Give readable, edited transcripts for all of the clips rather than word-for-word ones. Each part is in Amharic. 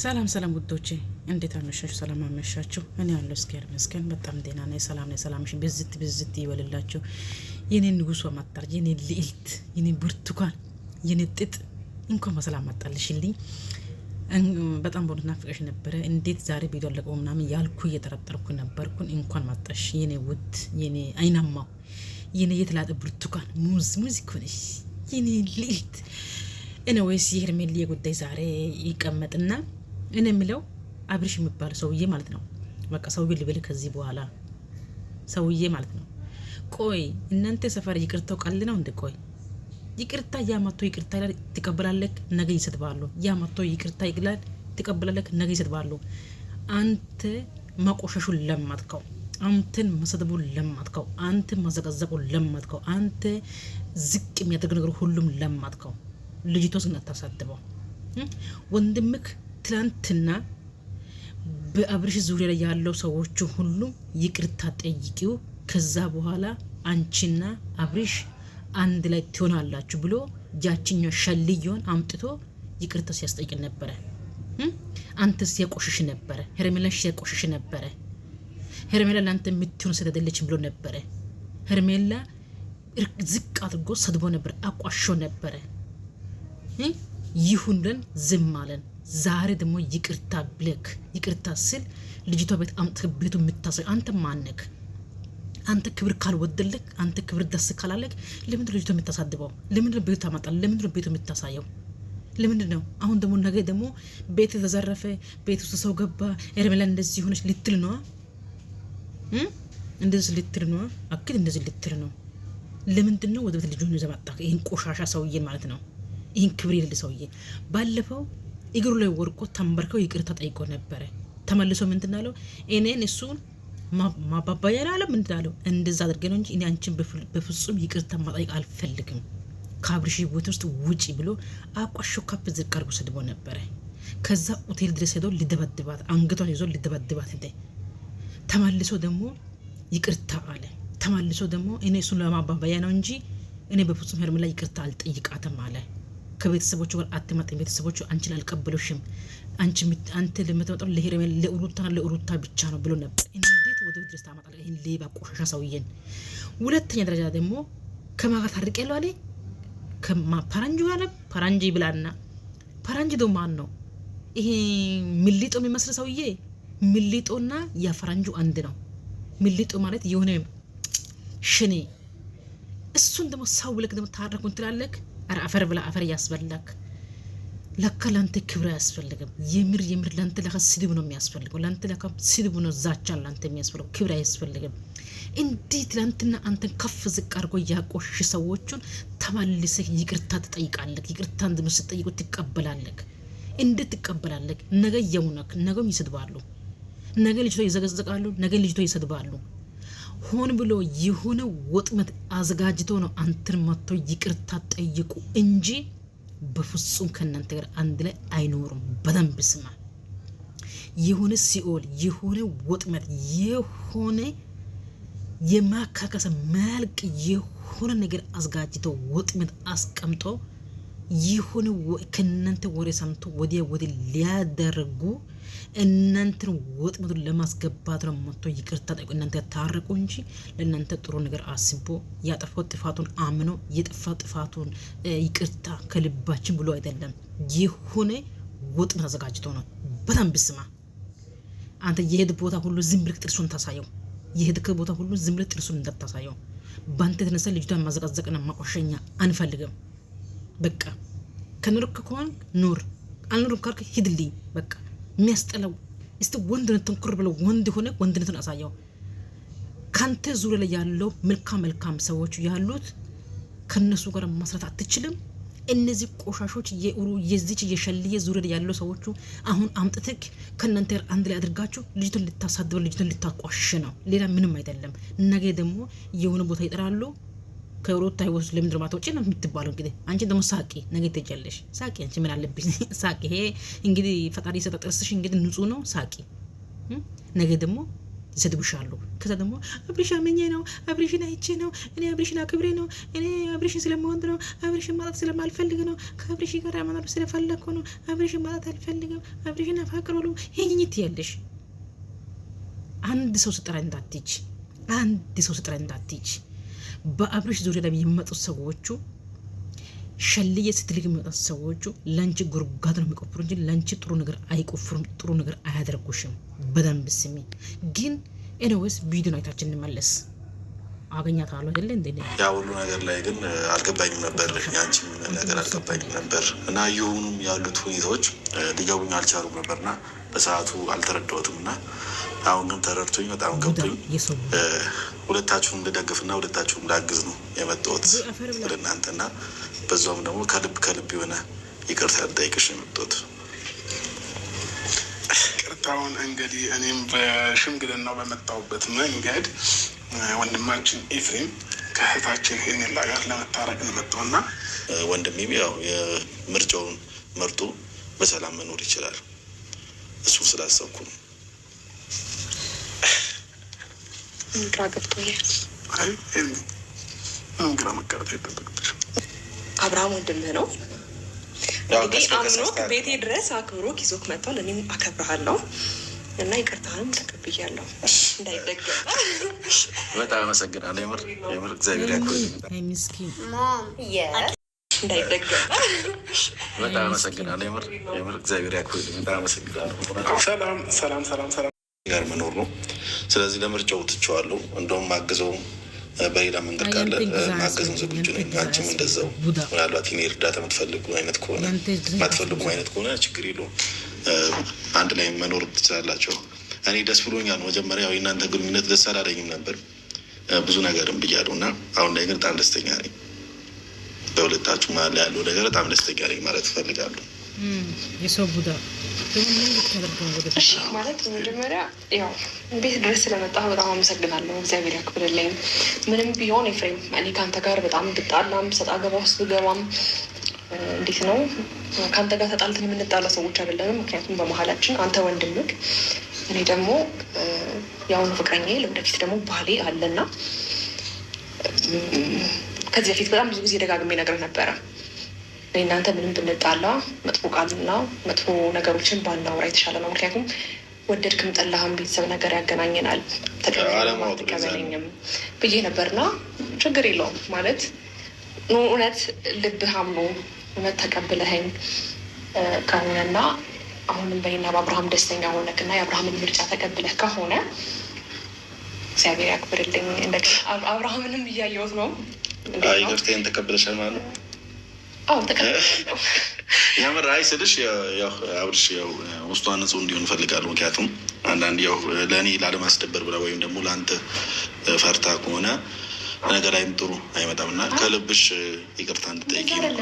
ሰላም ሰላም ውዶቼ እንዴት አመሻችሁ? ሰላም አመሻችሁ። እኔ ያለው እስኪያር መስከን በጣም ደህና ነኝ። ሰላም ነኝ። ሰላምሽ ብዝት ይበልላችሁ። የኔ ንጉሷ ማጣር፣ የኔ ልዕልት፣ የኔ ብርቱካን፣ የኔ ጥጥ እንኳን በሰላም መጣልሽልኝ። በጣም በእውነት ናፍቀሽ ነበረ። እንዴት ዛሬ ቪዲዮ አለቀው ምናምን ያልኩ እየጠረጠርኩ ነበርኩን። እንኳን መጣሽ የኔ ውድ፣ የኔ አይናማው፣ የኔ የተላጠ ብርቱካን ሙዝ ኮነሽ የኔ ልዕልት። እኔ ወይስ የሄርሜላ ጉዳይ ዛሬ ይቀመጥና እኔ የምለው አብርሽ የሚባል ሰውዬ ማለት ነው። በቃ ሰውዬ ልበል ከዚህ በኋላ ሰውዬ ማለት ነው። ቆይ እናንተ ሰፈር ይቅርታው ቀል ነው እንደ ቆይ ይቅርታ ያማቶ ይቅርታ ይላል ትቀበላለህ፣ ነገ ይሰድባሉ። ያማቶ ይቅርታ ይግላል ትቀበላለህ፣ ነገ ይሰድባሉ። አንተ ማቆሸሹን ለማትከው፣ አንተን መሰደቡን ለማትከው፣ አንተ ማዘቀዘቁን ለማትከው፣ አንተ ዝቅ የሚያደርግ ነገር ሁሉም ለማትከው። ልጅቷስ ግን አታሳድበው። ወንድምክ ትላንትና በአብርሽ ዙሪያ ላይ ያለው ሰዎቹ ሁሉ ይቅርታ ጠይቂው፣ ከዛ በኋላ አንቺና አብርሽ አንድ ላይ ትሆናላችሁ ብሎ ጃችኛው ሸልዮን አምጥቶ ይቅርታ ሲያስጠይቅ ነበረ። አንተ ሲያቆሽሽ ነበረ፣ ሄርሜላ ሲያቆሽሽ ነበረ። ሄርሜላ ለአንተ የምትሆን ስለደለች ብሎ ነበረ። ሄርሜላ ዝቅ አድርጎ ሰድቦ ነበር፣ አቋሾ ነበረ። ይሁን ብለን ዝም አለን። ዛሬ ደግሞ ይቅርታ ብለክ ይቅርታ ስል ልጅቷ ቤት አምጥተህ ቤቱ የምታሳይ አንተ ማነክ? አንተ ክብር ካልወደለክ፣ አንተ ክብር ደስ ካላለክ ለምንድን ልጅቷ የምታሳድበው? ለምንድን ቤቱ ታመጣል? ለምንድን ቤቱ የምታሳየው? ለምንድን ነው? አሁን ደግሞ ነገ ደግሞ ቤት ተዘረፈ፣ ቤት ውስጥ ሰው ገባ፣ ሄርሜላ እንደዚህ ሆነች ልትል ነው። እንደዚህ ልትል ነው። አክል እንደዚህ ልትል ነው። ለምንድን ነው ወደ ቤት ልጅ ይዘህ መጣህ? ይሄን ቆሻሻ ሰውዬ ማለት ነው። ይሄን ክብር የሌለ ሰውዬ ባለፈው እግሩ ላይ ወርቆ ተንበርከው ይቅርታ ጠይቆ ነበረ። ተመልሶ ምንድን አለው? እኔን እሱን ማባባያ አለ ምንድን አለው? እንደዛ አድርገ ነው እንጂ እኔ አንቺን በፍጹም ይቅርታ ማጠይቅ አልፈልግም፣ ከአብርሽ ህይወት ውስጥ ውጪ ብሎ አቋሾ ካፕ ዝቅ አድርጎ ሰድቦ ነበረ። ከዛ ሆቴል ድረስ ሄዶ ሊደበድባት፣ አንገቷን ይዞ ሊደበድባት እንደ ተመልሶ ደግሞ ይቅርታ አለ። ተመልሶ ደግሞ እኔ እሱን ለማባባያ ነው እንጂ እኔ በፍጹም ሄርሜላ ይቅርታ አልጠይቃትም አለ። ከቤተሰቦቹ ጋር አትመጣም፣ ቤተሰቦቹ አንቺን አልቀበሉሽም፣ አንተ ለምትመጣው ለሄርሜላ ለሩታ ብቻ ነው ብሎ ነበር። እንዴት ወደ ድረስ ታመጣለህ ይሄን ሌባ ቆሻሻ ሰውዬን? ሁለተኛ ደረጃ ደግሞ ከማጋት ታርቀለው አለ ፈረንጁ አለ ፈረንጅ ብላና ፈረንጅ ደግሞ ማን ነው? ይሄ ሚሊጦ የሚመስል ሰውዬ። ሚሊጦና ያ ፈረንጁ አንድ ነው። ሚሊጦ ማለት የሆነ ሽኔ፣ እሱን ደግሞ ሰው ብለክ ደግሞ ታረኩን ትላለክ። አፈር ብላ አፈር ያስበላክ። ለካ ላንተ ክብር አያስፈልግም። የምር ላንተ ለካ ስድብ ነው የሚያስፈልገው። ላንተ ለካ ስድብ ነው ዛቻ ላንተ የሚያስፈልገው፣ ክብር አያስፈልግም። እንዴት ላንተና አንተን ከፍ ዝቅ አድርጎ ያቆሽሽ ሰዎቹን ተመልሰህ ይቅርታ ትጠይቃለህ? ይቅርታ እንደምትጠይቁ ትቀበላለህ? እንዴት ትቀበላለህ? ነገ የውነክ ነገም ይሰድባሉ፣ ነገ ልጅቶ ይዘገዘቃሉ፣ ነገ ልጅቶ ይሰድባሉ። ሆን ብሎ የሆነ ወጥመት አዘጋጅቶ ነው አንተን መጥቶ ይቅርታ ጠይቁ እንጂ በፍጹም ከእናንተ ጋር አንድ ላይ አይኖሩም። በደንብ ስማ። የሆነ ሲኦል፣ የሆነ ወጥመት፣ የሆነ የማካከሰ መልክ የሆነ ነገር አዘጋጅቶ ወጥመት አስቀምጦ የሆነ ከእናንተ ወሬ ሰምቶ ወዲያ ሊያደርጉ እናንተን ወጥመቱን ለማስገባት ነው መጥቶ ይቅርታ ጠይቁ። እናንተ ታረቁ እንጂ ለእናንተ ጥሩ ነገር አስቦ ያጠፋው ጥፋቱን አምኖ የጠፋው ጥፋቱን ይቅርታ ከልባችን ብሎ አይደለም። የሆነ ወጥመት አዘጋጅቶ ነው። በጣም ብስማ። አንተ የሄድ ቦታ ሁሉ ዝም ብለህ ጥርሱን ታሳየው። የሄድክ ቦታ ሁሉ ዝም ብለህ ጥርሱን እንዳታሳየው። ባንተ የተነሳ ልጅቷን ማዘቀዘቅና ማቆሸኛ አንፈልግም። በቃ ከኖርክ ከሆን ኖር፣ አልኖርም ካልክ ሂድልኝ። በቃ የሚያስጠላው እስቲ ወንድነት ተንኩር ብለው ወንድ ሆነ ወንድነትን አሳየው። ካንተ ዙሪያ ላይ ያለው መልካም ሰዎች ያሉት ከነሱ ጋር መስራት አትችልም። እነዚህ ቆሻሾች የዚች የሸልየ ዙሪያ ላይ ያለው ሰዎቹ አሁን አምጥተክ ከእናንተ ጋር አንድ ላይ አድርጋችሁ ልጅቱን ልታሳድበው፣ ልጅቱን ልታቋሽ ነው። ሌላ ምንም አይደለም። ነገ ደግሞ የሆነ ቦታ ይጠራሉ። ከሩታ ህይወት ለምን ድርማት ወጪ ነው የምትባለው? እንግዲህ አንቺ ደግሞ ሳቂ፣ ነገ ትጀለሽ። ሳቂ፣ አንቺ ምን አለብሽ? ሳቂ። ይሄ እንግዲህ ፈጣሪ የሰጠ ጥርስሽ እንግዲህ ንጹህ ነው። ሳቂ። ነገ ደግሞ ይሰድቡሻሉ። ከዛ ደግሞ አብሪሽ አመኘ ነው አብሪሽን አይቼ ነው እኔ አብሪሽን አክብሬ ነው እኔ አብሪሽን ስለምወድ ነው አብሪሽን ማጣት ስለማልፈልግ ነው ከአብሪሽ ጋር መኖር ስለፈለኩ ነው አብሪሽን ማጣት አልፈልግም አብሪሽን አፋቅሮሉ ይኝት ያለሽ አንድ ሰው ስጠራ እንዳትች አንድ ሰው ስጠራ እንዳትች በአብሪሽ ዙሪያ ላይ የሚመጡት ሰዎቹ ሸልዬ ስትልግ የሚመጡት ሰዎቹ ለንቺ ጉርጓት ነው የሚቆፍሩ እንጂ ለንቺ ጥሩ ነገር አይቆፍሩም፣ ጥሩ ነገር አያደርጉሽም። በደንብ ስሚ። ግን ኤኒዌይስ ቪዲዮ አይታችን እንመለስ። አገኛታለሁ አይደለ እንዴ? ያ ሁሉ ነገር ላይ ግን አልገባኝም ነበር፣ ያንቺም ነገር አልገባኝም ነበር እና የሆኑም ያሉት ሁኔታዎች ሊገቡኝ አልቻሉም ነበርና በሰዓቱ አልተረዳሁትም እና አሁን ግን ተረድቶኝ በጣም ገብቶኝ ሁለታችሁም እንድደግፍና ሁለታችሁም ላግዝ ነው የመጣሁት ወደ እናንተና በዛውም ደግሞ ከልብ የሆነ ይቅርታ ልጠይቅሽ ነው የመጣሁት። ቅርታውን እንግዲህ እኔም በሽምግልናው በመጣሁበት መንገድ ወንድማችን ኤፍሬም ከእህታችን ሄርሜላ ጋር ለመታረቅ ነው የመጣውና ወንድሜም ያው የምርጫውን መርጦ በሰላም መኖር ይችላል። እሱ ስላሰብኩ ነው። ግራ ገብቶኛል። አይ ሄርሜ ምንም ግራ መጋባት አይጠበቅብሽም። አብርሃም ወንድምህ ነው እንግዲህ አምኖክ ቤቴ ድረስ አክብሮክ ይዞክ መጥቷል። እኔም አከብረሃለሁ እና ይቅርታህንም ተቀብያለሁ። እንዳይደገም በጣም አመሰግናለሁ። የምር እግዚአብሔር ያክብርልኝ። እንዳይደገም በጣም አመሰግናለሁ። የምር እግዚአብሔር ያክብርልኝ። በጣም አመሰግናለሁ። ሰላም ጋር መኖር ነው። ስለዚህ ለምርጫው ትቼዋለሁ። እንደውም ማግዘውም በሌላ መንገድ ካለ ማገዝም ዝግጁ ነኝ። አንቺም እንደዛው። ምናልባት የኔ እርዳታ የምትፈልጉ አይነት ከሆነ የማትፈልጉም አይነት ከሆነ ችግር የለውም፣ አንድ ላይ መኖር ትችላላቸው። እኔ ደስ ብሎኛል። መጀመሪያ የእናንተ ግንኙነት ደስ አላለኝም ነበር፣ ብዙ ነገርም ብያለሁ እና አሁን ላይ ግን በጣም ደስተኛ ነኝ። በሁለታችሁ መሀል ላይ ያለው ነገር በጣም ደስተኛ ነኝ ማለት እፈልጋለሁ። የሰው ቡዳ ማለት መጀመሪያ ያው ቤት ድረስ ስለመጣ በጣም አመሰግናለሁ። እግዚአብሔር ያክብርልኝ። ምንም ቢሆን ኤፍሬም እኔ ከአንተ ጋር በጣም ብጣላም ሰጣ ገባ ውስጥ ብገባም እንዴት ነው ከአንተ ጋር ተጣልተን የምንጣላ ሰዎች አይደለንም። ምክንያቱም በመሀላችን አንተ ወንድምክ፣ እኔ ደግሞ የአሁኑ ፍቅረኛ፣ ለወደፊት ደግሞ ባሌ አለና ከዚህ በፊት በጣም ብዙ ጊዜ ደጋግሜ ነግሬህ ነበረ እናንተ ምንም ብንጣላ መጥፎ ቃልና መጥፎ ነገሮችን ባናወራ የተሻለ ነው። ምክንያቱም ወደድክም ጠላህም ቤተሰብ ነገር ያገናኘናል። ተቀበለኝም ብዬ ነበርና ችግር የለውም ማለት እውነት ልብህ አምኖ እውነት ተቀብለኸኝ ከሆነና አሁንም በይና በአብርሃም ደስተኛ ሆነክና የአብርሃምን ምርጫ ተቀብለህ ከሆነ እግዚአብሔር ያክብርልኝ። አብርሃምንም እያየሁት ነው። ይቅርታዬን ተቀብለሻል ማለት ነው? አዎ ተቀብያለሁ። የምር አይ ስልሽ ያው አብርሽ ያው ውስጧ ንጹህ እንዲሆን እፈልጋለሁ። ምክንያቱም አንዳንድ ያው ለእኔ ላለማስደበር ብላ ወይም ደግሞ ለአንተ ፈርታ ከሆነ ነገ ላይም ጥሩ አይመጣም እና ከልብሽ ይቅርታ እንድጠይቂ ይቅርታ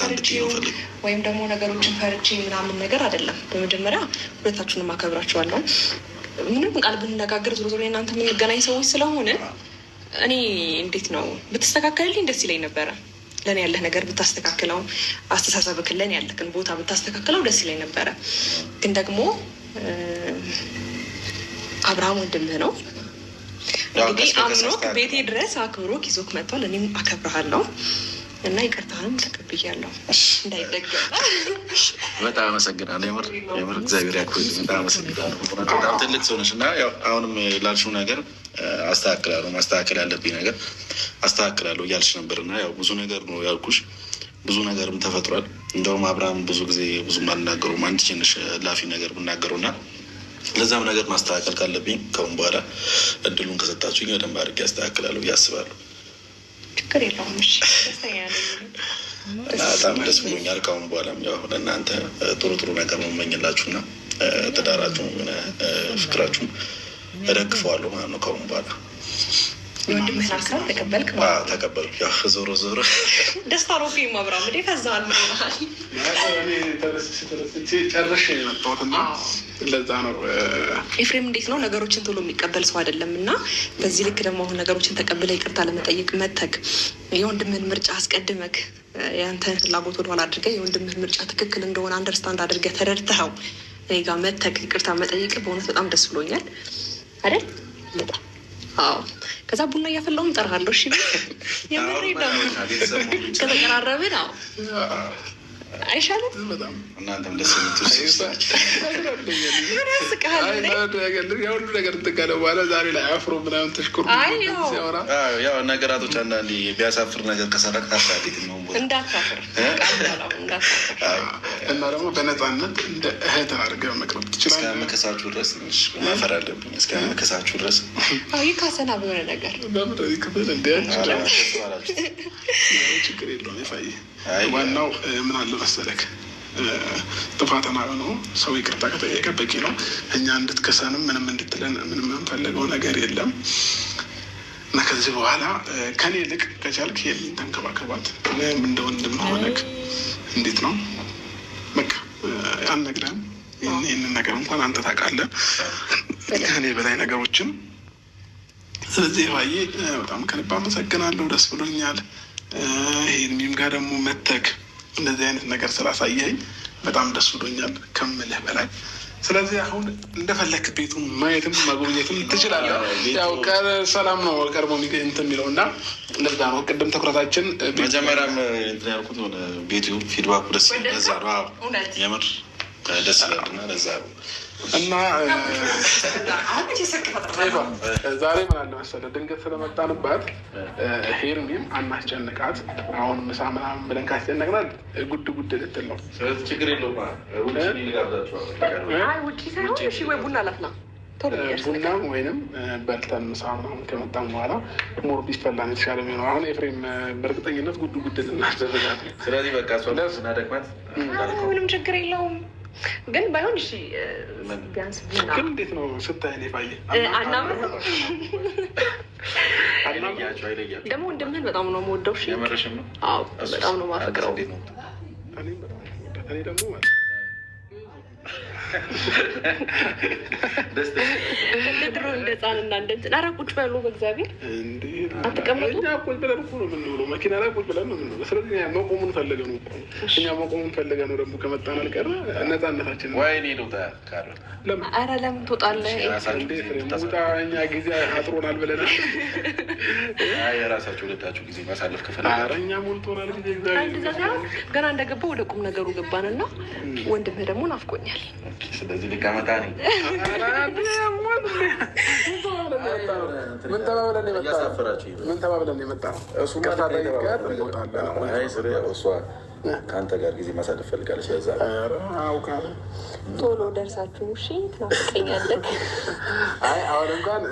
እንድትይ ነው ፈልግ ወይም ደግሞ ነገሮችን ፈርቼ ምናምን ነገር አይደለም። በመጀመሪያ ሁለታችሁንም አከብራችኋለሁ። ምንም ቃል ብንነጋገር ዞሮ ዞሮ እናንተ የምንገናኝ ሰዎች ስለሆነ እኔ እንዴት ነው ብትስተካከልልኝ ደስ ይለኝ ነበረ። ለእኔ ያለህ ነገር ብታስተካክለው፣ አስተሳሰብክን ለእኔ ያለክን ቦታ ብታስተካክለው ደስ ይለኝ ነበረ። ግን ደግሞ አብርሃም ወንድምህ ነው እንግዲህ አምኖክ ቤቴ ድረስ አክብሮክ ይዞክ መጥቷል። እኔም አከብረሃለሁ እና ይቅርታህንም ተቀብያለሁ። እንዳይደገም በጣም አመሰግናለሁ። የምር እግዚአብሔር ያክብርልኝ። በጣም አመሰግናለሁ። በጣም ትልቅ ሰው ነሽ እና ያው አሁንም ላልሽው ነገር አስተካክላለሁ፣ ማስተካከል ያለብኝ ነገር አስተካክላለሁ እያልሽ ነበር እና ያው ብዙ ነገር ነው ያልኩሽ፣ ብዙ ነገርም ተፈጥሯል። እንደውም አብርሃም ብዙ ጊዜ ብዙም አልናገሩም፣ አንድ ትንሽ ላፊ ነገር ብናገረው እና ለዛም ነገር ማስተካከል ካለብኝ ከአሁን በኋላ እድሉን ከሰጣችሁኝ በደንብ አድርጌ አስተካክላለሁ ብዬ አስባለሁ። ችግር የለውም። ደስተኛ እና በጣም ደስ ብሎኛል። ከአሁን በኋላም ያው ለእናንተ ጥሩ ጥሩ ነገር መመኝላችሁና ትዳራችሁ ፍቅራችሁም እደግፈዋለሁ ማለት ነው። ከአሁን በኋላ የወንድምህን ሀሳብ ተቀበልክ? ተቀበልኩ። ያው ዞሮ ዞሮ ደስታ ነው። ፊልም አብርሃም እንዴ ፈዛል ምናል ጨርሼ የመጣሁትና ለዛ ነው። ኤፍሬም እንዴት ነው ነገሮችን ቶሎ የሚቀበል ሰው አይደለም እና በዚህ ልክ ደግሞ አሁን ነገሮችን ተቀብለ ይቅርታ ለመጠየቅ መተክ የወንድምህን ምርጫ አስቀድመክ የአንተን ፍላጎት ወደኋላ አድርገህ የወንድምህን ምርጫ ትክክል እንደሆነ አንደርስታንድ አድርገህ ተረድተኸው እኔ ጋር መተክ ይቅርታ መጠየቅ በእውነት በጣም ደስ ብሎኛል። አይደል? አዎ። ከዛ ቡና እያፈላሁም እጠራለሁ። እሺ የምሬ ነው። ከተቀራረብን አዎ አይሻልም? እናንተም ደስ የሁሉ ነገር እንትቀለ በኋላ ዛሬ ላይ አፍሮ ምናምን ተሽኩር ሲያወራ ነገራቶች አንዳንዴ ቢያሳፍር ነገር ከሰረቅ ታሳዴት ነው እንዳታፍር እና ደግሞ በነፃነት እንደ እህት አድርገህ መቅረብ ትችላለህ። እስከ መከሳችሁ ድረስ ትንሽ ማፈር አለብን። እስከ መከሳችሁ ድረስ ይካሰና በሆነ ነገር ክፍል ችግር የለውም። ይፋይ ዋናው ምን አለ መሰለክ ጥፋተና ነው ሰው ይቅርታ ከጠየቀ በቂ ነው። እኛ እንድትከሰንም ምንም እንድትለን ምንም የምንፈልገው ነገር የለም እና ከዚህ በኋላ ከኔ ይልቅ ከቻልክ ሄልን ተንከባከባት። ምንም እንደ ወንድም ሆነክ እንዴት ነው በቃ አልነግረህም። ይህንን ነገር እንኳን አንተ ታውቃለህ ከኔ በላይ ነገሮችን። ስለዚህ ይፋዬ በጣም ከልብ አመሰግናለሁ። ደስ ብሎኛል። ሄልሚም ጋር ደግሞ መተክ እንደዚህ አይነት ነገር ስላሳየኝ በጣም ደስ ብሎኛል ከምልህ በላይ። ስለዚህ አሁን እንደፈለክ ቤቱን ማየትም ማጎብኘትም ትችላለህ። ያው ሰላም ነው ቀርቦ እንትን የሚለው እና እንደዛ ነው። ቅድም ትኩረታችን መጀመሪያም እንትን ያልኩት ሆነ ቤቱ ፊድባኩ ደስ ለዛ ነው የምር ደስ ይላል እና ለዛ ነው እና ዛሬ ምን አለ መሰለህ ድንገት ስለመጣንባት ሄርሚም አናስጨንቃት። አሁን ምሳ ምናምን ብለን ካስጨነቅናል ጉድ ጉድ ልትል ነው። ችግር የለውም። ቡናም ወይንም በልተን ምሳ ምናምን ከመጣን በኋላ ሞር ቢፈላ ነው የተሻለ የሚሆነው። አሁን ኤፍሬም በእርግጠኝነት ጉድ ጉድ ልናስደረጋት። ስለዚህ በቃ ስናደግማት ምንም ችግር የለውም። ግን ባይሆን እሺ ቢያንስ ግን እንዴት ነው ስታይ ነው ባየ ደግሞ ወንድምህን በጣም ነው የምወደው። እሺ አዎ በጣም ነው የማፈቅረው። እኔ ደግሞ ድሮ እንደ ህፃንና እንደ እንትን ኧረ ቁጭ በሉ በእግዚአብሔር አትቀመጡ። እኛ ቁጭ ብለን እኮ ነው የምንውለው፣ መኪና ላይ ቁጭ ብለን ነው የምንውለው። ስለዚህ መቆሙን ፈለገ ነው እኛ መቆሙን ፈለገ ነው። ደግሞ ከመጣን አልቀረ ነፃነታችን ወይኔ ልውጣ ካለ ኧረ ለምን ትወጣለህ? ውጣ እኛ ጊዜ አጥሮናል ብለናል። የራሳቸው ሁለታችሁ ጊዜ ማሳለፍ ከፈለ ኧረ እኛ ሞልቶናል ጊዜ። እንደዛ ሳይሆን ገና እንደገባ ወደ ቁም ነገሩ ገባንና ወንድምህ ደግሞ ናፍቆኛል። ስለዚህ ልቀመጣ ነኝ። ምን ተባብለን የመጣ ነው? እሱ እሷ ከአንተ ጋር ጊዜ ማሳለፍ ፈልጋለች። ለዛ አውቃለ ቶሎ ደርሳችሁ እሺ ትናፍቀኛለህ። አይ አሁን እንኳን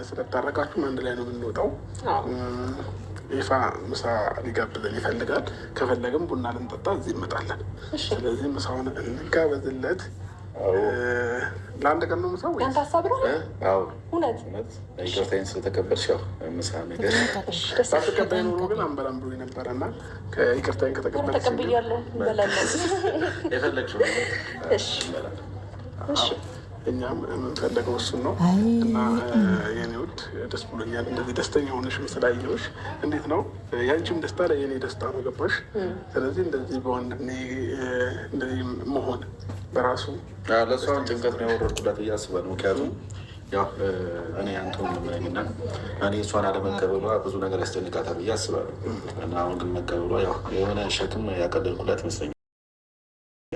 ስለታረቃችሁም አንድ ላይ ነው የምንወጣው። ይፋ ምሳ ሊጋብዘን ይፈልጋል። ከፈለግም ቡና ልንጠጣ እዚህ እንመጣለን። ስለዚህ ምሳውን እንጋበዝለት። ለአንድ ቀን ነው ምሳው። ያንተ ሀሳብ ነው? እውነት ይቅርታዬን ስለተቀበልሽ ያው ምሳ ነገር ሳትቀበይ ኖሮ ግን አንበላም ብሎ ነበረ እና ይቅርታዬን ከተቀበልሽ ተቀብያለሁ። እንበላለን የፈለግሽው። እሺ እኛም የምንፈለገው እሱን ነው እና የኔ ውድ ደስ ብሎኛል። እንደዚህ ደስተኛ ሆነሽም ስላየሁሽ። እንዴት ነው ያንቺም ደስታ ላይ የኔ ደስታ ነው። ገባሽ? ስለዚህ እንደዚህ በወንድሜ እንደዚህ መሆን በራሱ ለእሷን ጭንቀት ነው ያወረድኩላት ብዬ አስባለሁ። ምክንያቱም ያው እኔ አንተውን ምናኝና እኔ እሷን አለመቀበሏ ብዙ ነገር ያስጨንቃታል ብዬ አስባለሁ እና አሁን ግን መቀበሏ ያው የሆነ ሸክም ያቀለልኩላት ይመስለኛል።